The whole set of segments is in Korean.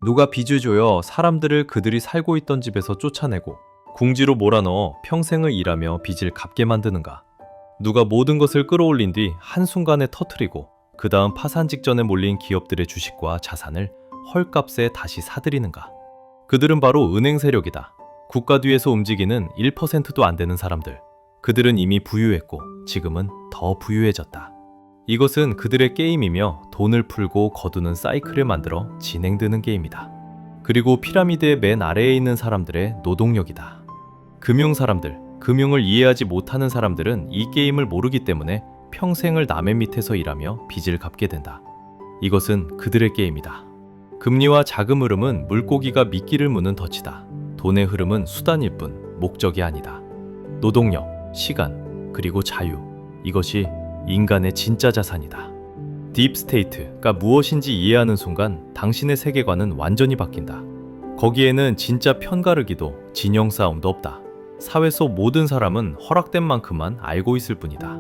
누가 빚을 줘여 사람들을 그들이 살고 있던 집에서 쫓아내고 궁지로 몰아넣어 평생을 일하며 빚을 갚게 만드는가? 누가 모든 것을 끌어올린 뒤 한순간에 터트리고 그 다음 파산 직전에 몰린 기업들의 주식과 자산을 헐값에 다시 사들이는가? 그들은 바로 은행 세력이다. 국가 뒤에서 움직이는 1%도 안 되는 사람들. 그들은 이미 부유했고 지금은 더 부유해졌다. 이것은 그들의 게임이며 돈을 풀고 거두는 사이클을 만들어 진행되는 게임이다. 그리고 피라미드의 맨 아래에 있는 사람들의 노동력이다. 금융 사람들, 금융을 이해하지 못하는 사람들은 이 게임을 모르기 때문에 평생을 남의 밑에서 일하며 빚을 갚게 된다. 이것은 그들의 게임이다. 금리와 자금 흐름은 물고기가 미끼를 무는 덫이다. 돈의 흐름은 수단일 뿐 목적이 아니다. 노동력, 시간, 그리고 자유. 이것이 인간의 진짜 자산이다. 딥스테이트가 무엇인지 이해하는 순간 당신의 세계관은 완전히 바뀐다. 거기에는 진짜 편가르기도 진영 싸움도 없다. 사회 속 모든 사람은 허락된 만큼만 알고 있을 뿐이다.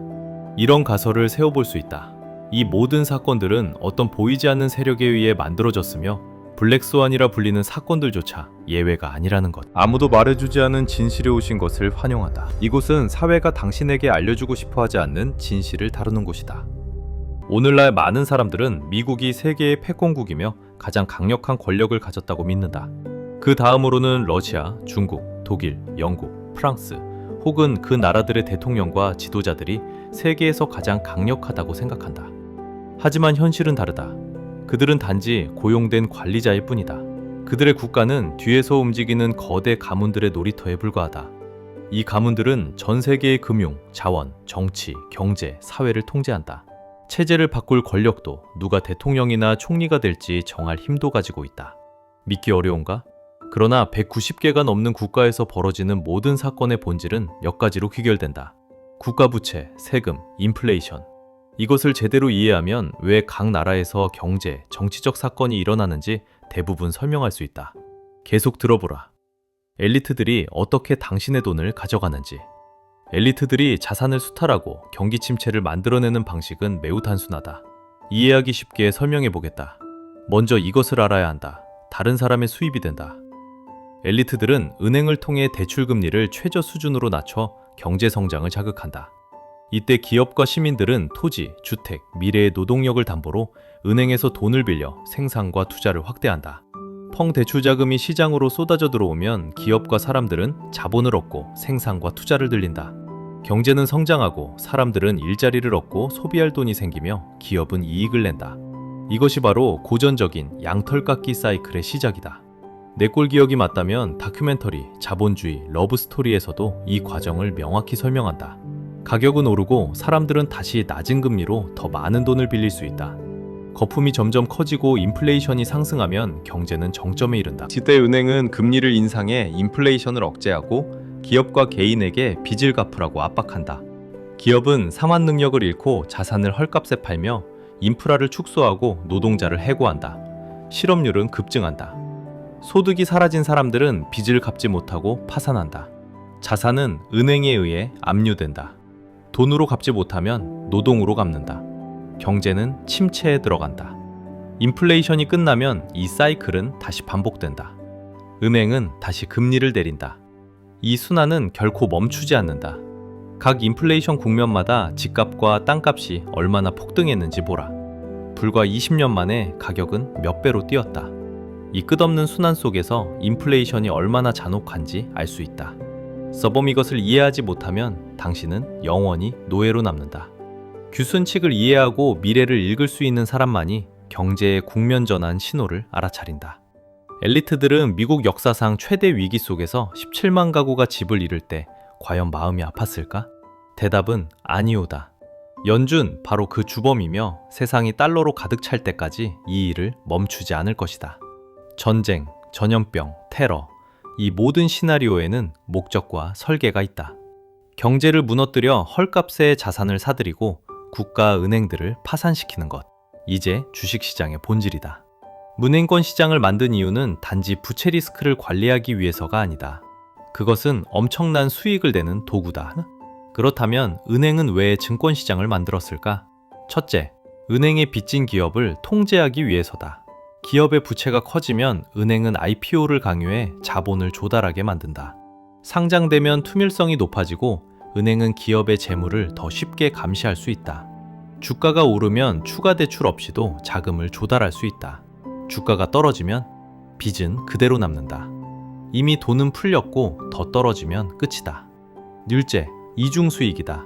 이런 가설을 세워볼 수 있다. 이 모든 사건들은 어떤 보이지 않는 세력에 의해 만들어졌으며 블랙스완이라 불리는 사건들조차 예외가 아니라는 것. 아무도 말해주지 않은 진실에 오신 것을 환영한다. 이곳은 사회가 당신에게 알려주고 싶어하지 않는 진실을 다루는 곳이다. 오늘날 많은 사람들은 미국이 세계의 패권국이며 가장 강력한 권력을 가졌다고 믿는다. 그 다음으로는 러시아, 중국, 독일, 영국, 프랑스 혹은 그 나라들의 대통령과 지도자들이 세계에서 가장 강력하다고 생각한다. 하지만 현실은 다르다. 그들은 단지 고용된 관리자일 뿐이다. 그들의 국가는 뒤에서 움직이는 거대 가문들의 놀이터에 불과하다. 이 가문들은 전 세계의 금융, 자원, 정치, 경제, 사회를 통제한다. 체제를 바꿀 권력도 누가 대통령이나 총리가 될지 정할 힘도 가지고 있다. 믿기 어려운가? 그러나 190개가 넘는 국가에서 벌어지는 모든 사건의 본질은 몇 가지로 귀결된다. 국가 부채, 세금, 인플레이션. 이것을 제대로 이해하면 왜 각 나라에서 경제, 정치적 사건이 일어나는지 대부분 설명할 수 있다. 계속 들어보라. 엘리트들이 어떻게 당신의 돈을 가져가는지. 엘리트들이 자산을 수탈하고 경기 침체를 만들어내는 방식은 매우 단순하다. 이해하기 쉽게 설명해 보겠다. 먼저 이것을 알아야 한다. 다른 사람의 수입이 된다. 엘리트들은 은행을 통해 대출 금리를 최저 수준으로 낮춰 경제 성장을 자극한다. 이때 기업과 시민들은 토지, 주택, 미래의 노동력을 담보로 은행에서 돈을 빌려 생산과 투자를 확대한다. 대출 자금이 시장으로 쏟아져 들어오면 기업과 사람들은 자본을 얻고 생산과 투자를 늘린다. 경제는 성장하고 사람들은 일자리를 얻고 소비할 돈이 생기며 기업은 이익을 낸다. 이것이 바로 고전적인 양털깎기 사이클의 시작이다. 내 꼴 기억이 맞다면 다큐멘터리 자본주의 러브스토리에서도 이 과정을 명확히 설명한다. 가격은 오르고 사람들은 다시 낮은 금리로 더 많은 돈을 빌릴 수 있다. 거품이 점점 커지고 인플레이션이 상승하면 경제는 정점에 이른다. 이때 은행은 금리를 인상해 인플레이션을 억제하고 기업과 개인에게 빚을 갚으라고 압박한다. 기업은 상환 능력을 잃고 자산을 헐값에 팔며 인프라를 축소하고 노동자를 해고한다. 실업률은 급증한다. 소득이 사라진 사람들은 빚을 갚지 못하고 파산한다. 자산은 은행에 의해 압류된다. 돈으로 갚지 못하면 노동으로 갚는다. 경제는 침체에 들어간다. 인플레이션이 끝나면 이 사이클은 다시 반복된다. 은행은 다시 금리를 내린다. 이 순환은 결코 멈추지 않는다. 각 인플레이션 국면마다 집값과 땅값이 얼마나 폭등했는지 보라. 불과 20년 만에 가격은 몇 배로 뛰었다. 이 끝없는 순환 속에서 인플레이션이 얼마나 잔혹한지 알 수 있다. 서범 이것을 이해하지 못하면 당신은 영원히 노예로 남는다. 규순칙을 이해하고 미래를 읽을 수 있는 사람만이 경제의 국면 전환 신호를 알아차린다. 엘리트들은 미국 역사상 최대 위기 속에서 17만 가구가 집을 잃을 때 과연 마음이 아팠을까? 대답은 아니오다. 연준 바로 그 주범이며 세상이 달러로 가득 찰 때까지 이 일을 멈추지 않을 것이다. 전쟁, 전염병, 테러, 이 모든 시나리오에는 목적과 설계가 있다. 경제를 무너뜨려 헐값에 자산을 사들이고 국가 은행들을 파산시키는 것. 이제 주식시장의 본질이다. 문행권 시장을 만든 이유는 단지 부채 리스크를 관리하기 위해서가 아니다. 그것은 엄청난 수익을 내는 도구다. 그렇다면 은행은 왜 증권시장을 만들었을까? 첫째, 은행에 빚진 기업을 통제하기 위해서다. 기업의 부채가 커지면 은행은 IPO를 강요해 자본을 조달하게 만든다. 상장되면 투명성이 높아지고 은행은 기업의 재물을 더 쉽게 감시할 수 있다. 주가가 오르면 추가 대출 없이도 자금을 조달할 수 있다. 주가가 떨어지면 빚은 그대로 남는다. 이미 돈은 풀렸고 더 떨어지면 끝이다. 닐째, 이중수익이다.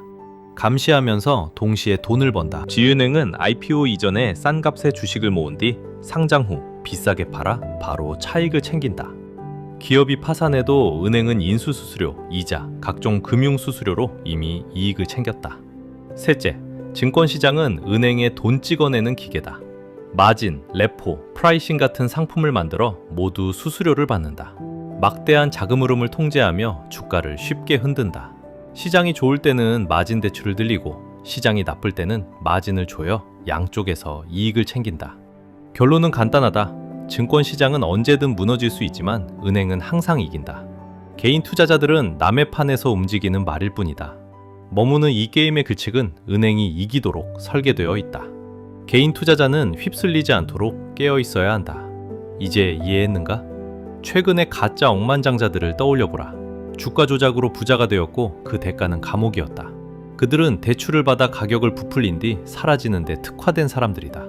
감시하면서 동시에 돈을 번다. 지은행은 IPO 이전에 싼 값에 주식을 모은 뒤 상장 후 비싸게 팔아 바로 차익을 챙긴다. 기업이 파산해도 은행은 인수수수료, 이자, 각종 금융수수료로 이미 이익을 챙겼다. 셋째, 증권시장은 은행에 돈 찍어내는 기계다. 마진, 레포, 프라이싱 같은 상품을 만들어 모두 수수료를 받는다. 막대한 자금 흐름을 통제하며 주가를 쉽게 흔든다. 시장이 좋을 때는 마진 대출을 늘리고 시장이 나쁠 때는 마진을 조여 양쪽에서 이익을 챙긴다. 결론은 간단하다. 증권시장은 언제든 무너질 수 있지만 은행은 항상 이긴다. 개인 투자자들은 남의 판에서 움직이는 말일 뿐이다. 머무는 이 게임의 규칙은 은행이 이기도록 설계되어 있다. 개인 투자자는 휩쓸리지 않도록 깨어 있어야 한다. 이제 이해했는가? 최근의 가짜 억만장자들을 떠올려보라. 주가 조작으로 부자가 되었고 그 대가는 감옥이었다. 그들은 대출을 받아 가격을 부풀린 뒤 사라지는 데 특화된 사람들이다.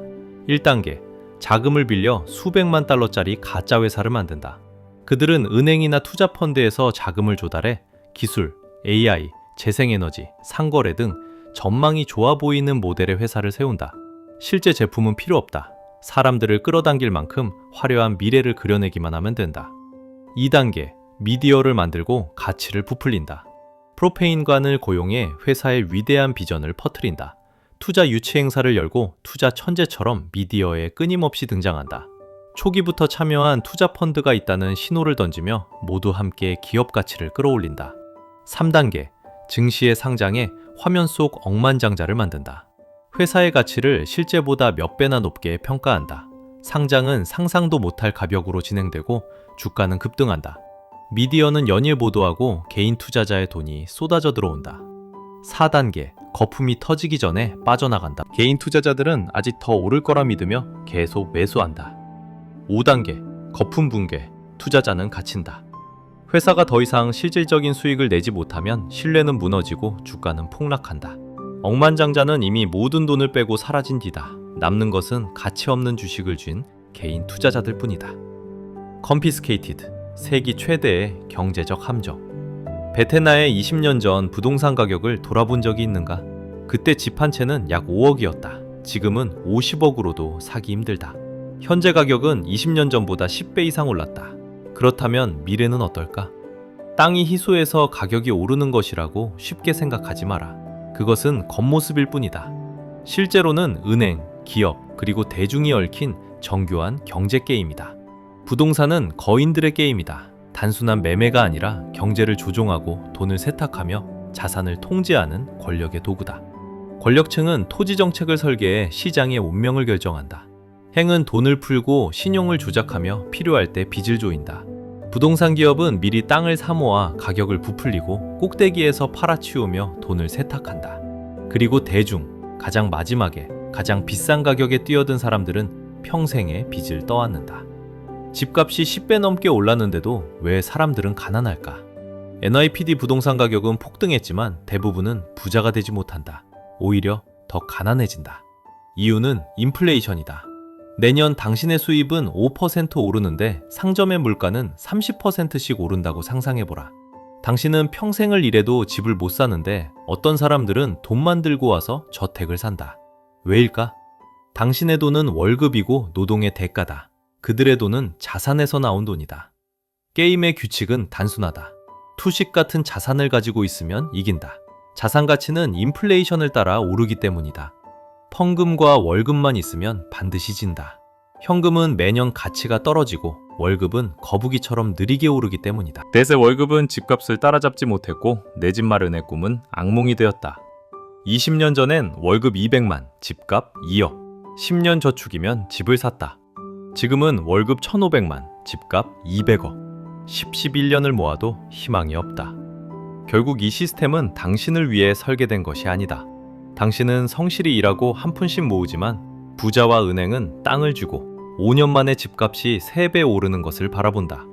1단계, 자금을 빌려 수백만 달러짜리 가짜 회사를 만든다. 그들은 은행이나 투자펀드에서 자금을 조달해 기술, AI, 재생에너지, 상거래 등 전망이 좋아 보이는 모델의 회사를 세운다. 실제 제품은 필요 없다. 사람들을 끌어당길 만큼 화려한 미래를 그려내기만 하면 된다. 2단계, 미디어를 만들고 가치를 부풀린다. 프로페인관을 고용해 회사의 위대한 비전을 퍼뜨린다. 투자 유치 행사를 열고 투자 천재처럼 미디어에 끊임없이 등장한다. 초기부터 참여한 투자 펀드가 있다는 신호를 던지며 모두 함께 기업 가치를 끌어올린다. 3단계, 증시에 상장해 화면 속 억만장자를 만든다. 회사의 가치를 실제보다 몇 배나 높게 평가한다. 상장은 상상도 못할 가격으로 진행되고 주가는 급등한다. 미디어는 연일 보도하고 개인 투자자의 돈이 쏟아져 들어온다. 4단계, 거품이 터지기 전에 빠져나간다. 개인 투자자들은 아직 더 오를 거라 믿으며 계속 매수한다. 5단계, 거품 붕괴, 투자자는 갇힌다. 회사가 더 이상 실질적인 수익을 내지 못하면 신뢰는 무너지고 주가는 폭락한다. 억만장자는 이미 모든 돈을 빼고 사라진 뒤다. 남는 것은 가치 없는 주식을 쥔 개인 투자자들 뿐이다. Confiscated, 세기 최대의 경제적 함정. 베테나의 20년 전 부동산 가격을 돌아본 적이 있는가? 그때 집 한 채는 약 5억이었다. 지금은 50억으로도 사기 힘들다. 현재 가격은 20년 전보다 10배 이상 올랐다. 그렇다면 미래는 어떨까? 땅이 희소해서 가격이 오르는 것이라고 쉽게 생각하지 마라. 그것은 겉모습일 뿐이다. 실제로는 은행, 기업, 그리고 대중이 얽힌 정교한 경제 게임이다. 부동산은 거인들의 게임이다. 단순한 매매가 아니라 경제를 조종하고 돈을 세탁하며 자산을 통제하는 권력의 도구다. 권력층은 토지 정책을 설계해 시장의 운명을 결정한다. 행은 돈을 풀고 신용을 조작하며 필요할 때 빚을 조인다. 부동산 기업은 미리 땅을 사모아 가격을 부풀리고 꼭대기에서 팔아치우며 돈을 세탁한다. 그리고 대중, 가장 마지막에 가장 비싼 가격에 뛰어든 사람들은 평생의 빚을 떠안는다. 집값이 10배 넘게 올랐는데도 왜 사람들은 가난할까? NYPD 부동산 가격은 폭등했지만 대부분은 부자가 되지 못한다. 오히려 더 가난해진다. 이유는 인플레이션이다. 내년 당신의 수입은 5% 오르는데 상점의 물가는 30%씩 오른다고 상상해보라. 당신은 평생을 일해도 집을 못 사는데 어떤 사람들은 돈만 들고 와서 저택을 산다. 왜일까? 당신의 돈은 월급이고 노동의 대가다. 그들의 돈은 자산에서 나온 돈이다. 게임의 규칙은 단순하다. 투식 같은 자산을 가지고 있으면 이긴다. 자산 가치는 인플레이션을 따라 오르기 때문이다. 펀금과 월급만 있으면 반드시 진다. 현금은 매년 가치가 떨어지고 월급은 거북이처럼 느리게 오르기 때문이다. 대세 월급은 집값을 따라잡지 못했고 내 집 마련의 꿈은 악몽이 되었다. 20년 전엔 월급 200만, 집값 2억, 10년 저축이면 집을 샀다. 지금은 월급 1,500만, 집값 200억, 11년을 모아도 희망이 없다. 결국 이 시스템은 당신을 위해 설계된 것이 아니다. 당신은 성실히 일하고 한 푼씩 모으지만 부자와 은행은 땅을 주고 5년 만에 집값이 3배 오르는 것을 바라본다.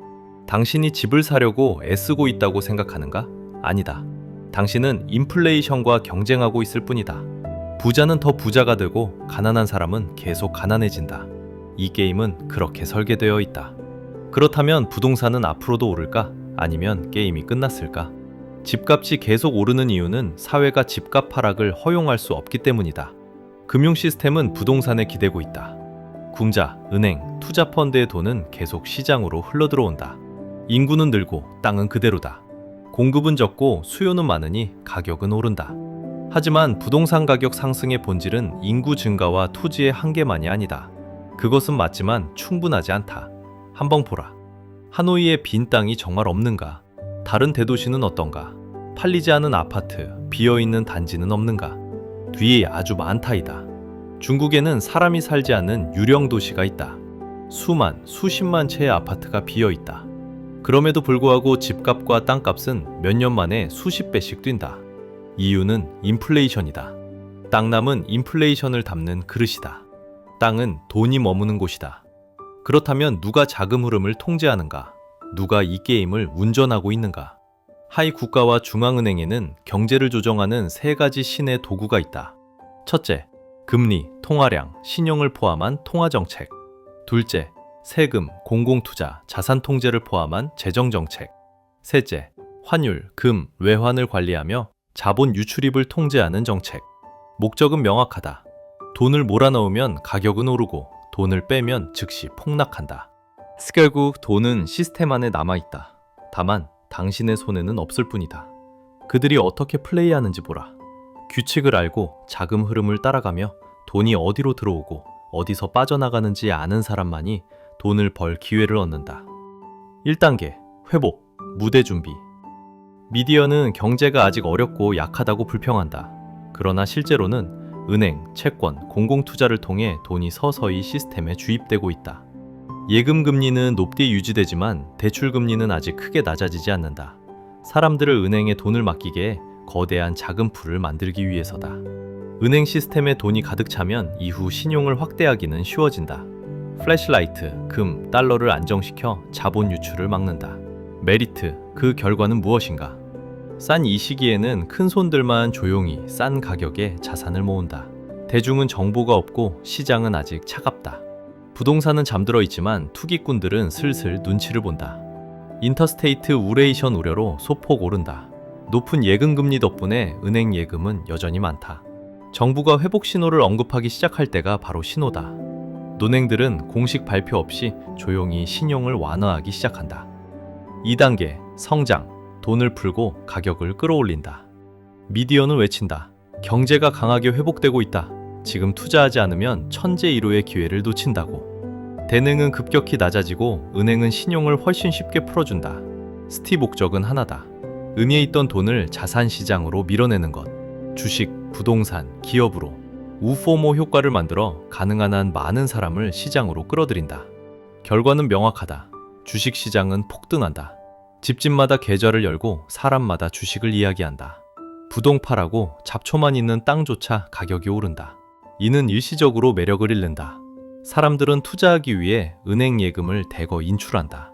당신이 집을 사려고 애쓰고 있다고 생각하는가? 아니다. 당신은 인플레이션과 경쟁하고 있을 뿐이다. 부자는 더 부자가 되고 가난한 사람은 계속 가난해진다. 이 게임은 그렇게 설계되어 있다. 그렇다면 부동산은 앞으로도 오를까? 아니면 게임이 끝났을까? 집값이 계속 오르는 이유는 사회가 집값 하락을 허용할 수 없기 때문이다. 금융 시스템은 부동산에 기대고 있다. 군자, 은행, 투자펀드의 돈은 계속 시장으로 흘러들어온다. 인구는 늘고 땅은 그대로다. 공급은 적고 수요는 많으니 가격은 오른다. 하지만 부동산 가격 상승의 본질은 인구 증가와 토지의 한계만이 아니다. 그것은 맞지만 충분하지 않다. 한번 보라. 하노이의 빈 땅이 정말 없는가? 다른 대도시는 어떤가? 팔리지 않은 아파트, 비어있는 단지는 없는가? 뒤에 아주 많다이다. 중국에는 사람이 살지 않는 유령 도시가 있다. 수십만 채의 아파트가 비어있다. 그럼에도 불구하고 집값과 땅값은 몇 년 만에 수십 배씩 뛴다. 이유는 인플레이션이다. 땅남은 인플레이션을 담는 그릇이다. 땅은 돈이 머무는 곳이다. 그렇다면 누가 자금 흐름을 통제하는가? 누가 이 게임을 운전하고 있는가? 하이 국가와 중앙은행에는 경제를 조정하는 3가지 신의 도구가 있다. 첫째, 금리, 통화량, 신용을 포함한 통화정책. 둘째, 세금, 공공투자, 자산 통제를 포함한 재정정책. 셋째, 환율, 금, 외환을 관리하며 자본 유출입을 통제하는 정책. 목적은 명확하다. 돈을 몰아넣으면 가격은 오르고 돈을 빼면 즉시 폭락한다. 결국 돈은 시스템 안에 남아있다. 다만 당신의 손에는 없을 뿐이다. 그들이 어떻게 플레이하는지 보라. 규칙을 알고 자금 흐름을 따라가며 돈이 어디로 들어오고 어디서 빠져나가는지 아는 사람만이 돈을 벌 기회를 얻는다. 1단계, 회복, 무대 준비. 미디어는 경제가 아직 어렵고 약하다고 불평한다. 그러나 실제로는 은행, 채권, 공공투자를 통해 돈이 서서히 시스템에 주입되고 있다. 예금 금리는 높게 유지되지만 대출 금리는 아직 크게 낮아지지 않는다. 사람들을 은행에 돈을 맡기게 해 거대한 자금풀을 만들기 위해서다. 은행 시스템에 돈이 가득 차면 이후 신용을 확대하기는 쉬워진다. 플래시라이트, 금, 달러를 안정시켜 자본 유출을 막는다. 메리트, 그 결과는 무엇인가? 싼 이 시기에는 큰 손들만 조용히 싼 가격에 자산을 모은다. 대중은 정보가 없고 시장은 아직 차갑다. 부동산은 잠들어 있지만 투기꾼들은 슬슬 눈치를 본다. 인터스테이트 우레이션 우려로 소폭 오른다. 높은 예금 금리 덕분에 은행 예금은 여전히 많다. 정부가 회복 신호를 언급하기 시작할 때가 바로 신호다. 논행들은 공식 발표 없이 조용히 신용을 완화하기 시작한다. 2단계, 성장, 돈을 풀고 가격을 끌어올린다. 미디어는 외친다. 경제가 강하게 회복되고 있다. 지금 투자하지 않으면 천재일호의 기회를 놓친다고. 대능은 급격히 낮아지고 은행은 신용을 훨씬 쉽게 풀어준다. 스티 목적은 하나다. 의미에 있던 돈을 자산시장으로 밀어내는 것. 주식, 부동산, 기업으로 우포모 효과를 만들어 가능한 한 많은 사람을 시장으로 끌어들인다. 결과는 명확하다. 주식시장은 폭등한다. 집집마다 계좌를 열고 사람마다 주식을 이야기한다. 부동파라고 잡초만 있는 땅조차 가격이 오른다. 이는 일시적으로 매력을 잃는다. 사람들은 투자하기 위해 은행 예금을 대거 인출한다.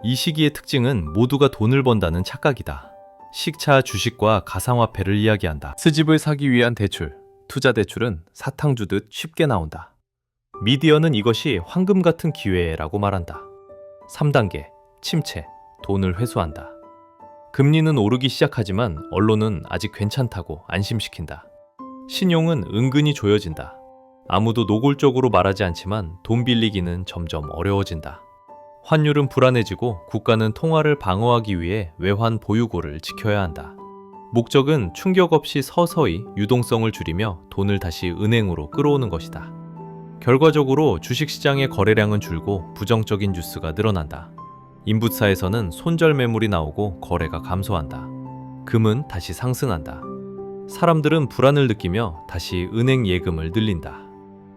이 시기의 특징은 모두가 돈을 번다는 착각이다. 식차 주식과 가상화폐를 이야기한다. 스집을 사기 위한 대출, 투자 대출은 사탕 주듯 쉽게 나온다. 미디어는 이것이 황금 같은 기회라고 말한다. 3단계, 침체, 돈을 회수한다. 금리는 오르기 시작하지만 언론은 아직 괜찮다고 안심시킨다. 신용은 은근히 조여진다. 아무도 노골적으로 말하지 않지만 돈 빌리기는 점점 어려워진다. 환율은 불안해지고 국가는 통화를 방어하기 위해 외환 보유고를 지켜야 한다. 목적은 충격 없이 서서히 유동성을 줄이며 돈을 다시 은행으로 끌어오는 것이다. 결과적으로 주식시장의 거래량은 줄고 부정적인 뉴스가 늘어난다. 인부사에서는 손절 매물이 나오고 거래가 감소한다. 금은 다시 상승한다. 사람들은 불안을 느끼며 다시 은행 예금을 늘린다.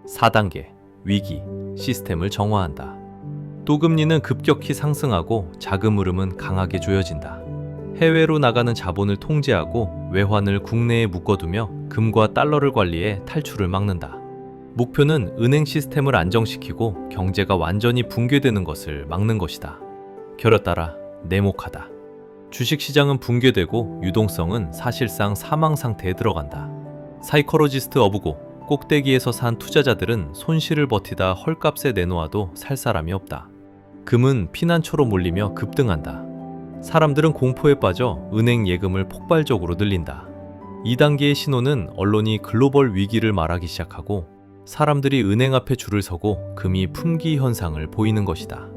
4단계, 위기, 시스템을 정화한다. 또 금리는 급격히 상승하고 자금 흐름은 강하게 조여진다. 해외로 나가는 자본을 통제하고 외환을 국내에 묶어두며 금과 달러를 관리해 탈출을 막는다. 목표는 은행 시스템을 안정시키고 경제가 완전히 붕괴되는 것을 막는 것이다. 결에 따라 네모카다. 주식시장은 붕괴되고 유동성은 사실상 사망 상태에 들어간다. 사이코로지스트 어부고 꼭대기에서 산 투자자들은 손실을 버티다 헐값에 내놓아도 살 사람이 없다. 금은 피난처로 몰리며 급등한다. 사람들은 공포에 빠져 은행 예금을 폭발적으로 늘린다. 2단계의 신호는 언론이 글로벌 위기를 말하기 시작하고 사람들이 은행 앞에 줄을 서고 금이 품귀 현상을 보이는 것이다.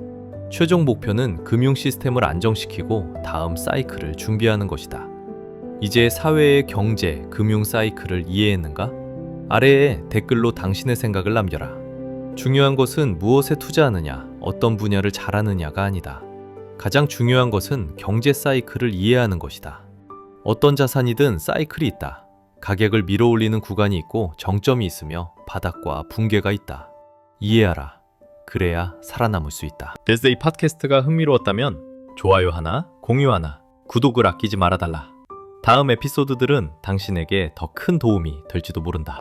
최종 목표는 금융 시스템을 안정시키고 다음 사이클을 준비하는 것이다. 이제 사회의 경제, 금융 사이클을 이해했는가? 아래에 댓글로 당신의 생각을 남겨라. 중요한 것은 무엇에 투자하느냐, 어떤 분야를 잘하느냐가 아니다. 가장 중요한 것은 경제 사이클을 이해하는 것이다. 어떤 자산이든 사이클이 있다. 가격을 밀어올리는 구간이 있고 정점이 있으며 바닥과 붕괴가 있다. 이해하라. 그래야 살아남을 수 있다. 데스데이 팟캐스트가 흥미로웠다면 좋아요 하나, 공유 하나, 구독을 아끼지 말아달라. 다음 에피소드들은 당신에게 더 큰 도움이 될지도 모른다.